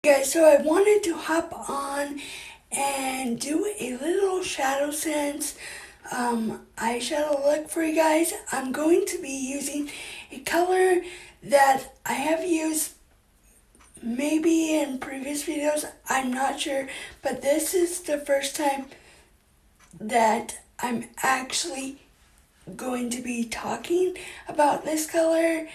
Guys, so I wanted to hop on and do a little ShadowSense eyeshadow look for you guys. I'm going to be using a color that I have used maybe in previous videos, I'm not sure, but this is the first time that I'm actually going to be talking about this color.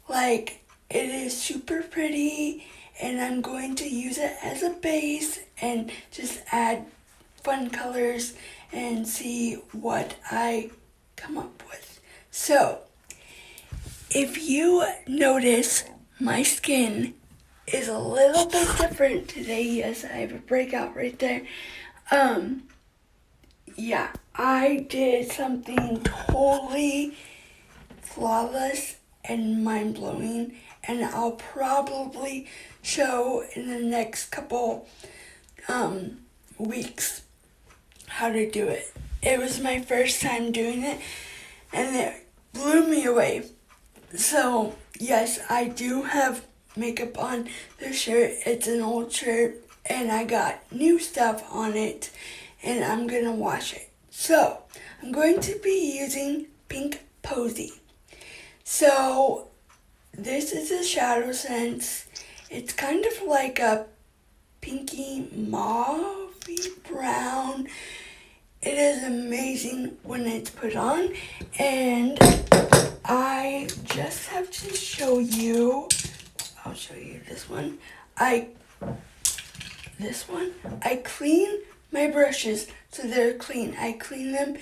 Like, it is super pretty, and I'm going to use it as a base and just add fun colors and see what I come up with. So, if you notice, my skin is a little bit different today. Yes, I have a breakout right there. Yeah, I did something totally flawless and mind-blowing, and I'll probably show in the next couple weeks how to do it. It was my first time doing it, and it blew me away. So, yes, I do have makeup on the shirt. It's an old shirt, and I got new stuff on it, and I'm gonna wash it. So, I'm going to be using Pink Posy. So, this is a ShadowSense. It's kind of like a pinky mauvey brown. It is amazing when it's put on, and I just have to show you. I'll show you this one. I clean my brushes so they're clean. I cleaned them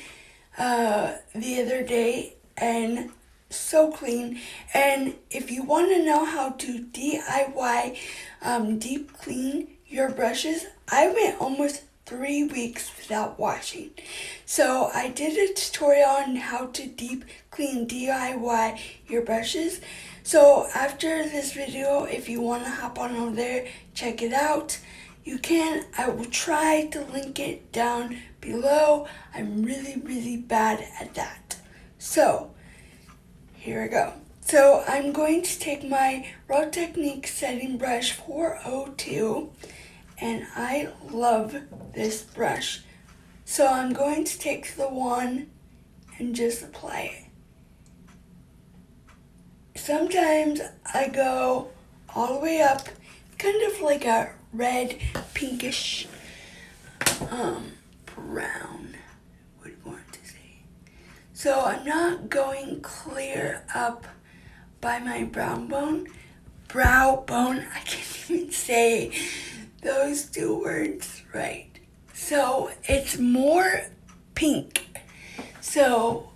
the other day, and so clean. And if you want to know how to DIY deep clean your brushes, I went almost 3 weeks without washing. So I did a tutorial on how to deep clean DIY your brushes. So after this video, if you want to hop on over there, check it out. You can. I will try to link it down below. I'm really bad at that. So here we go. So I'm going to take my Raw Technique setting brush 402, and I love this brush. So I'm going to take the wand and just apply it. Sometimes I go all the way up, kind of like a red, pinkish, brown, would want to say. So I'm not going clear up by my brow bone. I can't even say those two words right. So it's more pink. So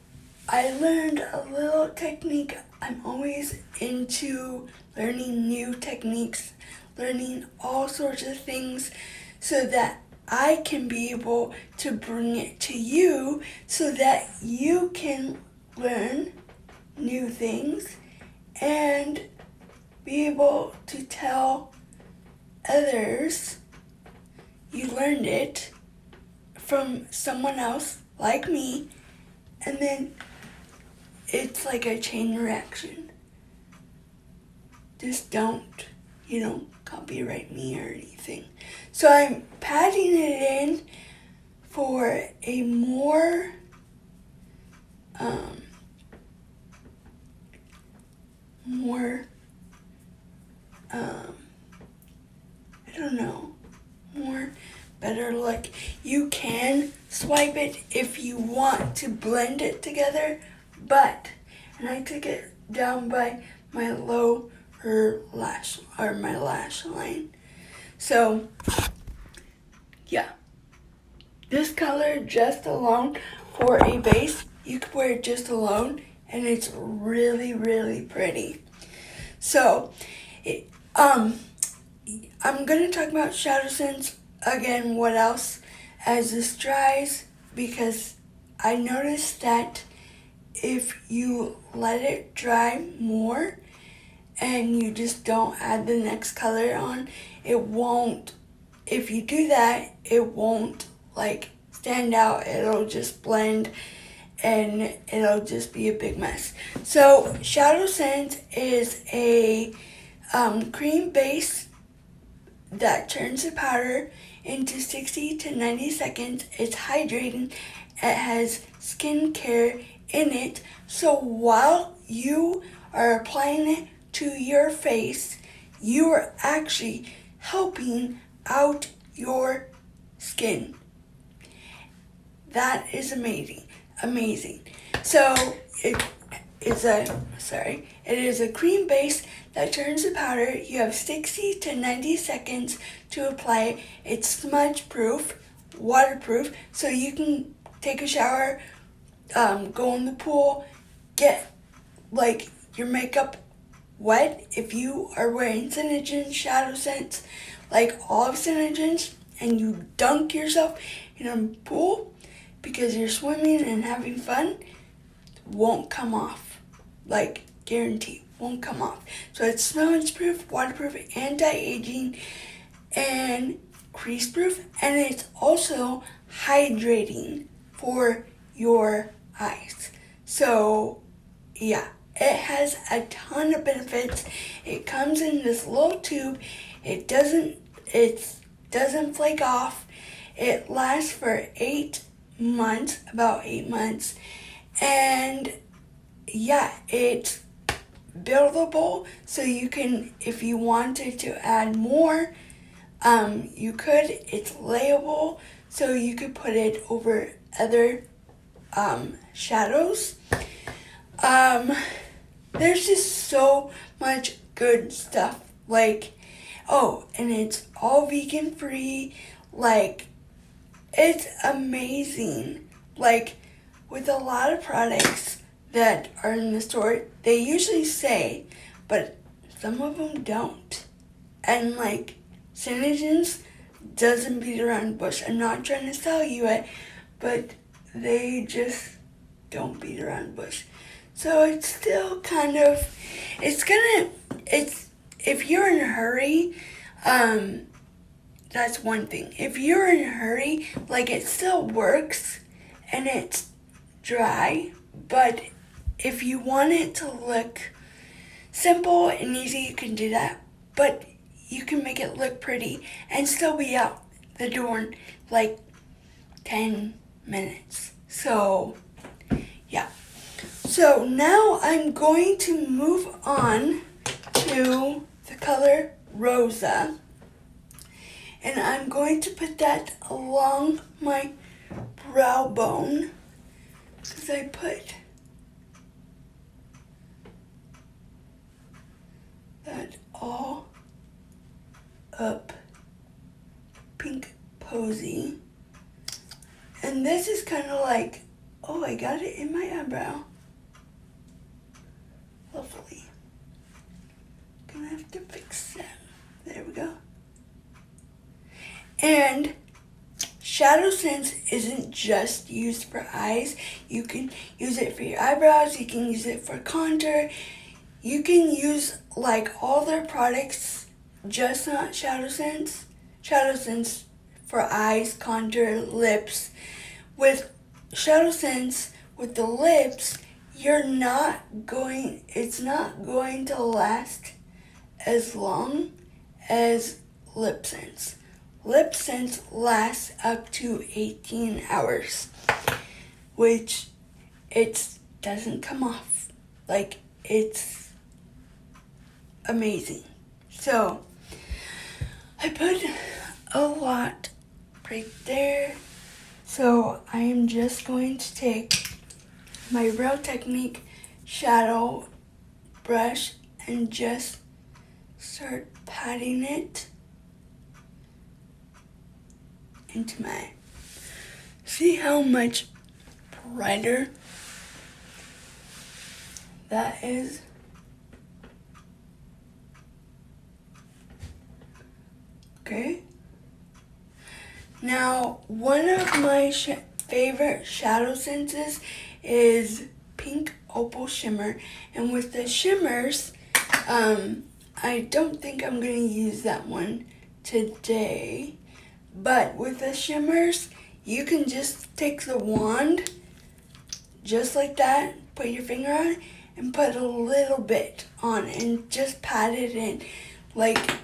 I learned a little technique. I'm always into learning new techniques, learning all sorts of things so that I can be able to bring it to you so that you can learn new things and be able to tell others you learned it from someone else like me, and then it's like a chain reaction. Just don't, copyright me or anything. So I'm patting it in for a more more better look. You can swipe it if you want to blend it together, and I took it down by my lower lash, or my lash line. So, yeah. This color just alone for a base, you could wear it just alone, and it's really pretty. So, I'm going to talk about ShadowSense again, what else, as this dries, because I noticed that if you let it dry more and you just don't add the next color on, it won't, if you do that, it won't stand out. It'll just blend and it'll just be a big mess. So ShadowSense is a cream base that turns the powder into 60 to 90 seconds. It's hydrating. It has skincare in it. So while you are applying it to your face, you are actually helping out your skin. That is amazing. Amazing. So it is a cream base that turns the powder. You have 60 to 90 seconds to apply it. It's smudge proof, waterproof, so you can take a shower, go in the pool, get like your makeup wet if you are wearing Senegence SHADOWSENCE, like all of Senegence, and you dunk yourself in a pool because you're swimming and having fun, won't come off. Like, guarantee, won't come off. So it's smudge proof, waterproof, anti-aging, and crease proof, and it's also hydrating for your eyes. So yeah, it has a ton of benefits. It comes in this little tube. It doesn't flake off. It lasts for 8 months, about 8 months. And yeah, it's buildable, so you can, if you wanted to add more, you could. It's layable, so you could put it over other shadows. There's just so much good stuff. Like, oh, and it's all vegan free. Like, it's amazing. Like, with a lot of products that are in the store, they usually say, but some of them don't. And like, Senegence doesn't beat around the bush. I'm not trying to sell you it, but they just don't beat around the bush. So it's still kind of, if you're in a hurry, that's one thing. If you're in a hurry, like, it still works and it's dry, but if you want it to look simple and easy, you can do that. But you can make it look pretty and still be out the door in like 10 minutes. So yeah. So now I'm going to move on to the color Rosa. And I'm going to put that along my brow bone, because I put that all up pink posy. And this is kind of like, oh, I got it in my eyebrow. Lovely. Gonna have to fix that. There we go. And SHADOWSENCE isn't just used for eyes. You can use it for your eyebrows. You can use it for contour. You can use like all their products, just not SHADOWSENCE. SHADOWSENCE for eyes, contour, lips. With SHADOWSENCE, with the lips, it's not going to last as long as LipSense. LipSense lasts up to 18 hours, which it doesn't come off. Like, it's amazing. So I put a lot right there. So I am just going to take my Real Technique shadow brush and just start patting it into my, see how much brighter that is? Okay. Now, one of my favorite SHADOWSENCEs is Pink Opal Shimmer. And with the shimmers, I don't think I'm going to use that one today. But with the shimmers, you can just take the wand, just like that, put your finger on it, and put a little bit on and just pat it in. Like,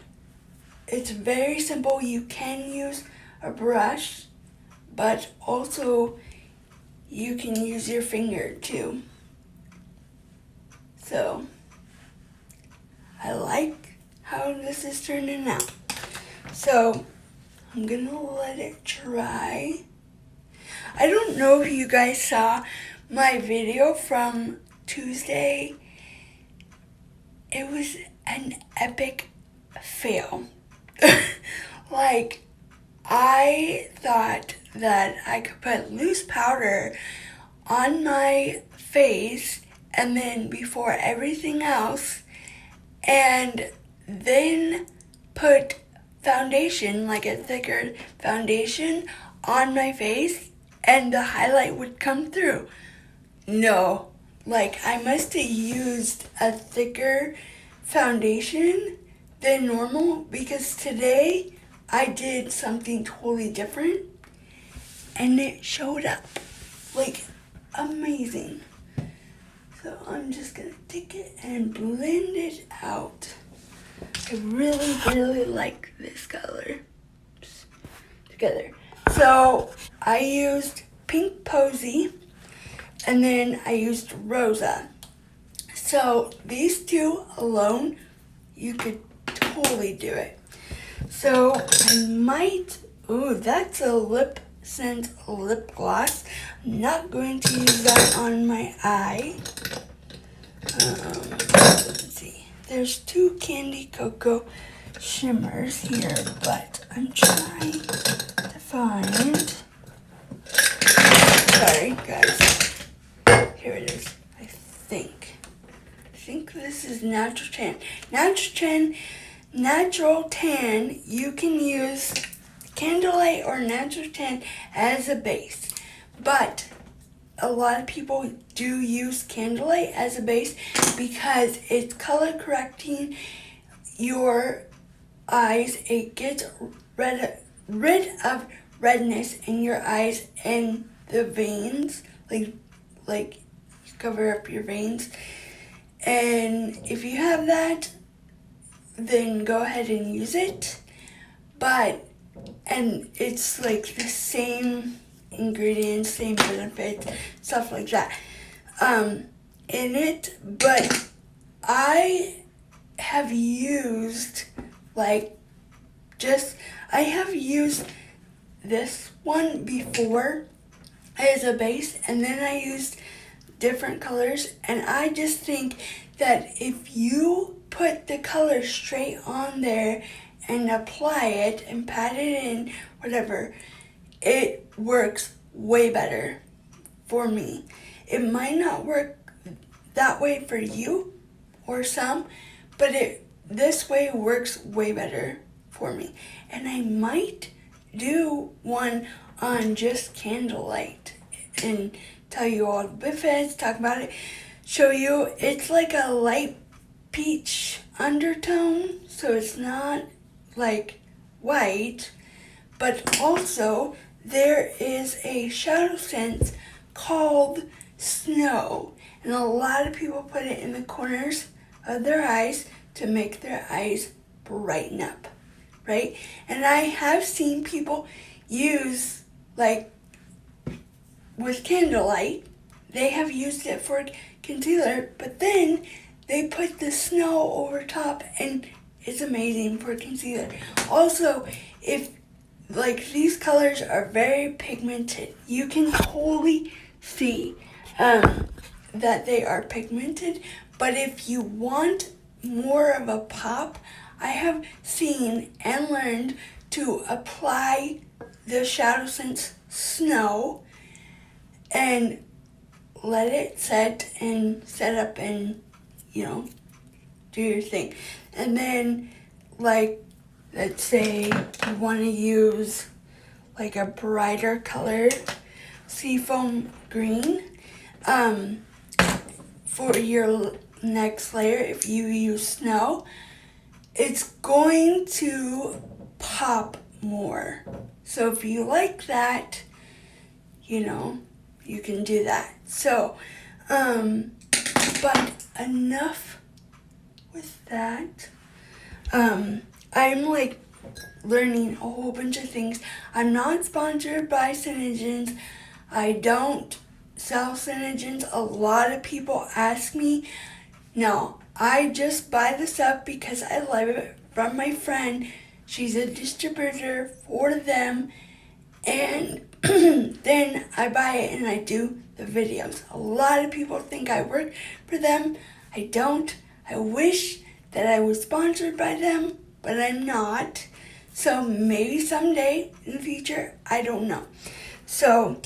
it's very simple. You can use a brush, but also you can use your finger too. So I like how this is turning out. So I'm gonna let it dry. I don't know if you guys saw my video from Tuesday. It was an epic fail. Like, I thought that I could put loose powder on my face and then before everything else, and then put foundation, like a thicker foundation, on my face and the highlight would come through. No, like I must have used a thicker foundation than normal because today I did something totally different and it showed up like amazing. So I'm just gonna take it and blend it out. I really, really like this color together. So I used Pink Posy and then I used Rosa. So these two alone, you could totally do it. So I might, ooh, that's a lip scent lip gloss. I'm not going to use that on my eye. Let's see. There's two Candy Cocoa shimmers here, but I'm trying to find. Sorry, guys. Here it is. I think this is Natural Tan. Natural Tan, you can use Candlelight or Natural Tan as a base, but a lot of people do use Candlelight as a base because it's color correcting your eyes. It gets rid of redness in your eyes and the veins, like you cover up your veins. And if you have that, then go ahead and use it. And it's like the same ingredients, same benefits, stuff like that in it. But I have used I have used this one before as a base, and then I used different colors, and I just think that if you put the color straight on there and apply it and pat it in, whatever, it works way better for me. It might not work that way for you or some, but this way works way better for me. And I might do one on just Candlelight and tell you all the benefits, talk about it, show you. It's like a light peach undertone, so it's not like white, but also there is a shadow scent called Snow, and a lot of people put it in the corners of their eyes to make their eyes brighten up, right? And I have seen people use, like, with Candlelight, they have used it for concealer, but then they put the Snow over top, and it's amazing for concealer. Also, if, like, these colors are very pigmented, you can totally see that they are pigmented, but if you want more of a pop, I have seen and learned to apply the SHADOWSENCE Snow and let it set up and, you know, do your thing. And then, like, let's say you want to use like a brighter color, seafoam green, for your next layer. If you use Snow, it's going to pop more. So if you like that, you know, you can do that. So, but enough with that. I'm like learning a whole bunch of things. I'm not sponsored by Senegence. I don't sell Senegence. A lot of people ask me. No, I just buy the stuff because I love it from my friend. She's a distributor for them. And then I buy it and I do the videos. A lot of people think I work for them. I don't. I wish that I was sponsored by them, but I'm not. So maybe someday in the future, I don't know. So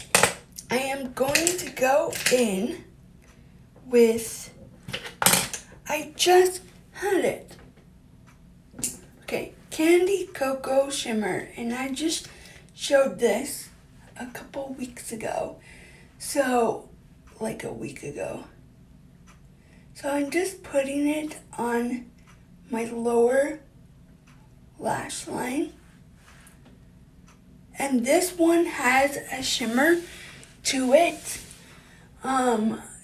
I am going to go in with, I just had it. Okay, Candy Cocoa Shimmer, and I just showed this a couple weeks ago. So, like a week ago. So I'm just putting it on my lower lash line. And this one has a shimmer to it.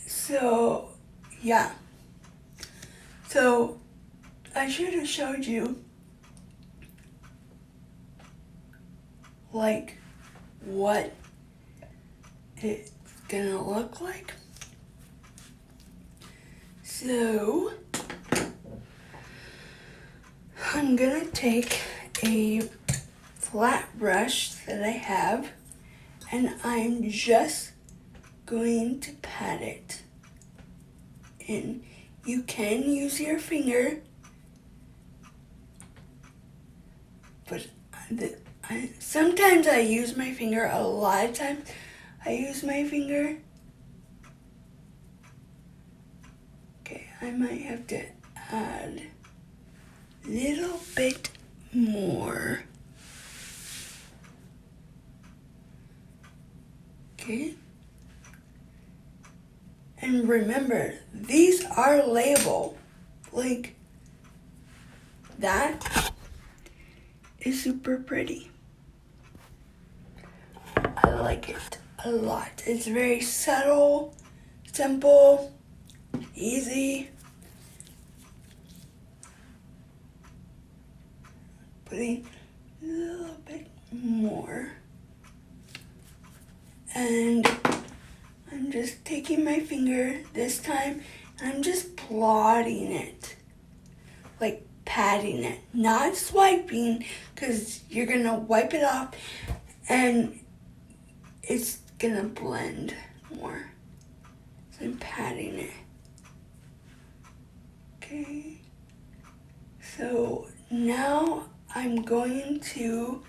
So yeah. So I should have showed you like what it's gonna look like. So I'm gonna take a flat brush that I have and I'm just going to pat it in. You can use your finger, but sometimes I use my finger. A lot of times I use my finger. Okay, I might have to add a little bit more. Okay. And remember, these are labeled. Like, that is super pretty. I like it a lot. It's very subtle, simple, easy. Putting a little bit more. And I'm just taking my finger this time and I'm just plotting it. Like patting it, not swiping, because you're gonna wipe it off and it's gonna blend more. So I'm patting it. Okay. So now I'm going to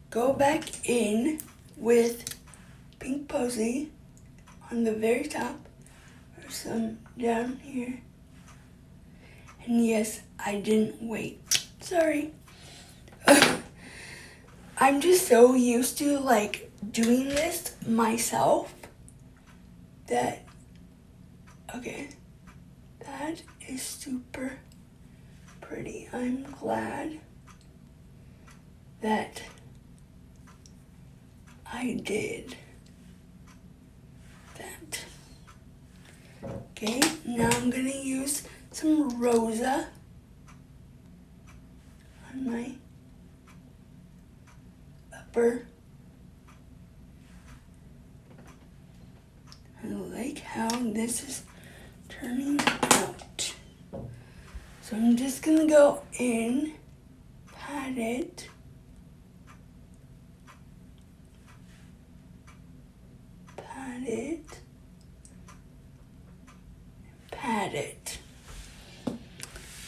go back in with Pink Posy on the very top, or some down here. And yes, I didn't wait. Sorry. I'm just so used to like doing this myself that, okay, that is super pretty. I'm glad that I did that. Okay, now I'm gonna use some Rosa on my upper. I like how this is turning out. So I'm just gonna go in, pat it. Pat it. Pat it.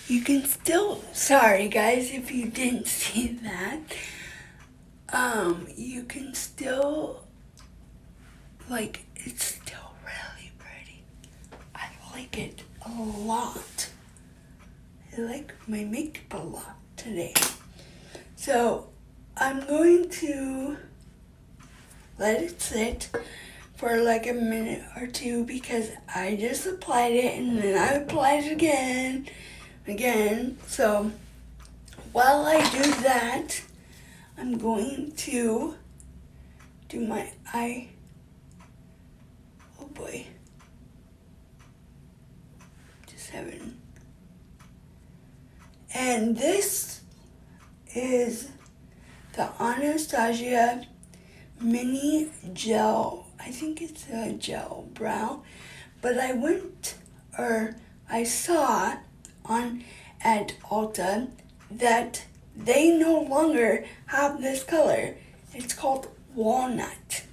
You can still, sorry guys if you didn't see that. You can still, like, it's still really pretty. I like it a lot. I like my makeup a lot today. So I'm going to let it sit for like a minute or two because I just applied it and then I applied it again. So while I do that, I'm going to do my eye. Oh boy. Just having. And this is the Anastasia mini gel, I think it's a gel brow, but I saw at Ulta that they no longer have this color. It's called walnut.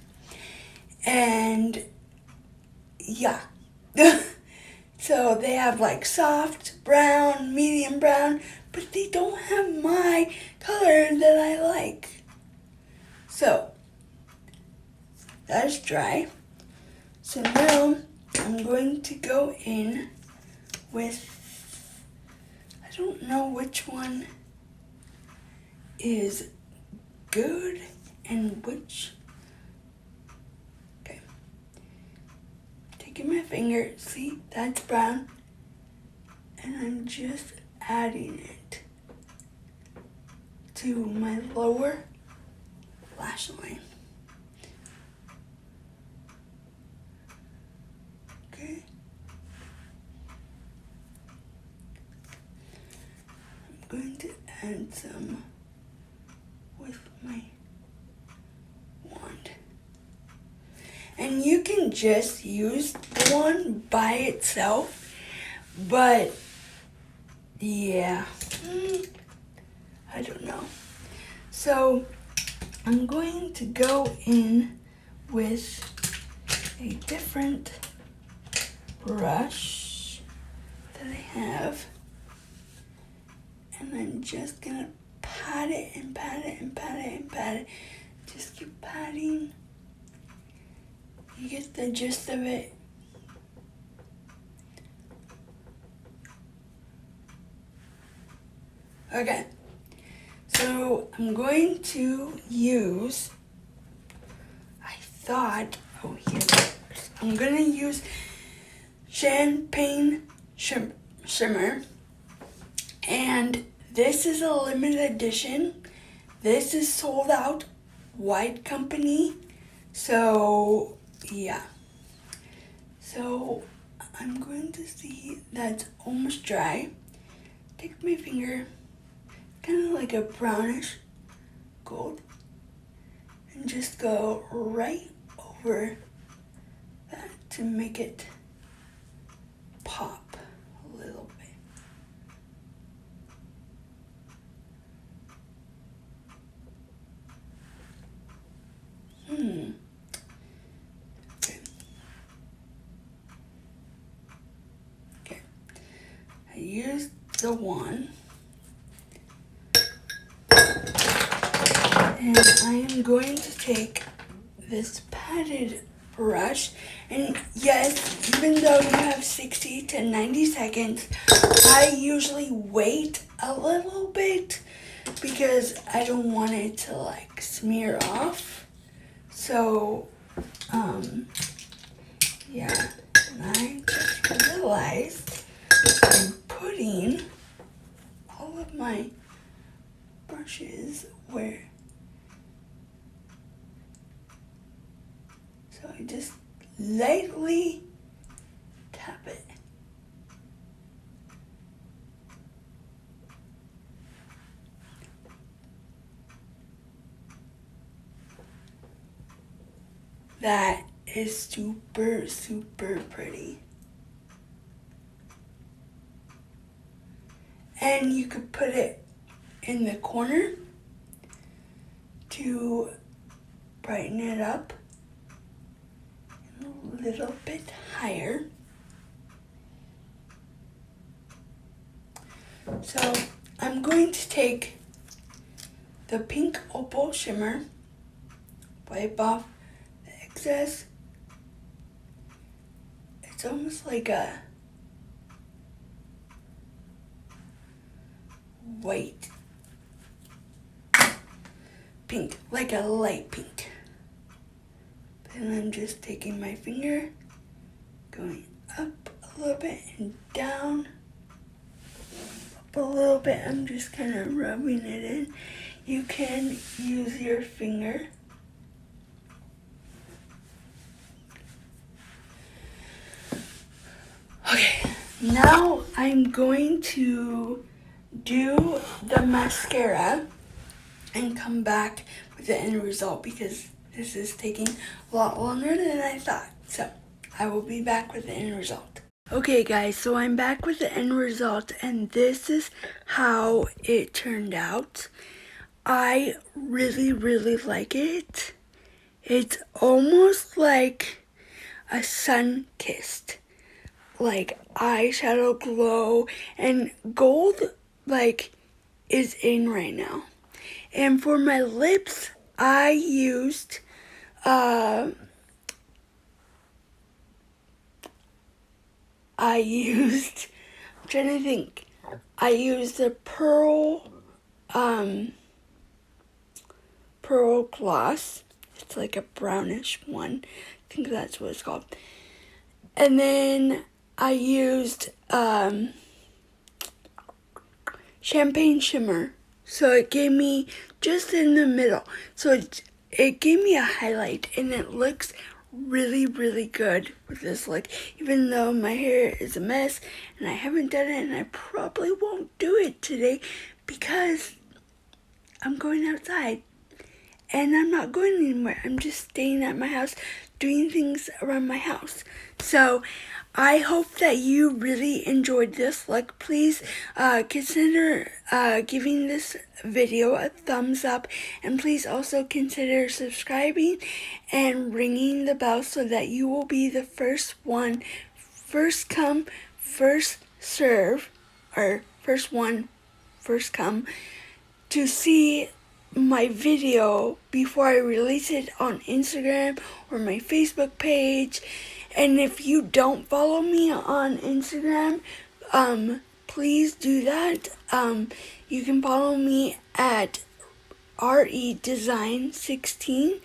And yeah. So they have like soft brown, medium brown, but they don't have my color that I like. So that's dry. So now I'm going to go in with, I don't know which one is good and which. Okay. Taking my finger, see, that's brown, and I'm just adding it to my lower lash line. Okay. I'm going to add some with my wand. And you can just use the wand by itself, but yeah, I don't know. So I'm going to go in with a different brush that I have, and I'm just gonna pat it and pat it and pat it and pat it. Just keep patting. You get the gist of it. Okay, so I'm going to use, I'm gonna use Champagne Shimmer, and this is a limited edition. This is sold out, white company, so yeah. So I'm going to see that's almost dry. Take my finger, kind of like a brownish gold, and just go right over that to make it pop a little bit. Okay. I used the wand, and I am going to take this padded brush, and yes, even though you have 60 to 90 seconds, I usually wait a little bit because I don't want it to like smear off. So, yeah, and I just realized I'm putting all of my brushes where, so I just lightly tap it. That is super, super pretty. And you could put it in the corner to brighten it up a little bit higher. So I'm going to take the pink opal shimmer, wipe off the excess. It's almost like a white pink, like a light pink. And I'm just taking my finger, going up a little bit and down, up a little bit. I'm just kind of rubbing it in. You can use your finger. Okay, now I'm going to do the mascara, and come back with the end result because this is taking a lot longer than I thought. So I will be back with the end result. Okay guys, so I'm back with the end result and this is how it turned out. I really like it. It's almost like a sun-kissed, like eyeshadow glow, and gold like is in right now. And for my lips, I used I'm trying to think. I used the pearl gloss. It's like a brownish one. I think that's what it's called. And then I used champagne shimmer. So it gave me just in the middle. So it gave me a highlight and it looks really good with this look, even though my hair is a mess and I haven't done it, and I probably won't do it today because I'm going outside and I'm not going anywhere. I'm just staying at my house doing things around my house. So I hope that you really enjoyed this look. Please consider giving this video a thumbs up, and please also consider subscribing and ringing the bell so that you will be the first come, first serve, or first one, first come to see my video before I release it on Instagram or my Facebook page. And if you don't follow me on Instagram, please do that. You can follow me at redesign16,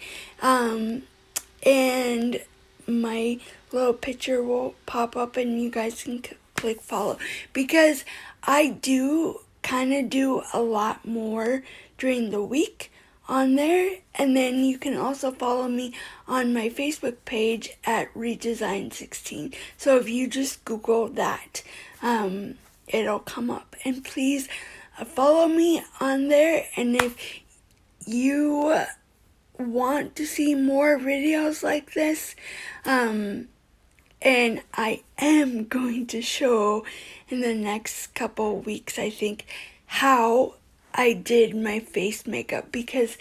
and my little picture will pop up and you guys can click follow, because I do kind of do a lot more during the week on there. And then you can also follow me on my Facebook page at redesign16. So if you just Google that, it'll come up. And please follow me on there. And if you want to see more videos like this, and I am going to show in the next couple weeks, I think, how I did my face makeup, because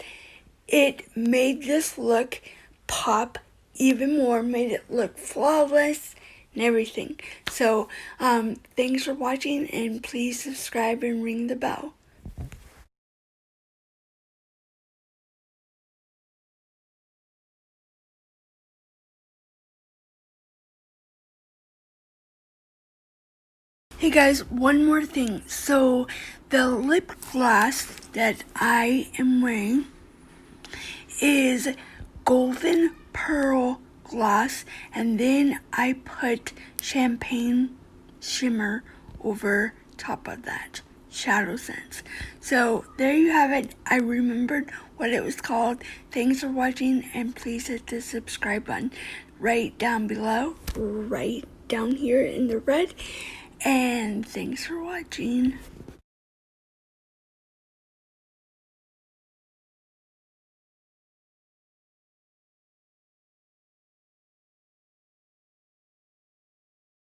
it made this look pop even more, made it look flawless and everything. So thanks for watching, and please subscribe and ring the bell. Hey guys, one more thing. So the lip gloss that I am wearing is golden pearl gloss, and then I put champagne shimmer over top of that, SHADOWSENCE. So there you have it. I remembered what it was called. Thanks for watching, and please hit the subscribe button right down below, right down here in the red. And thanks for watching.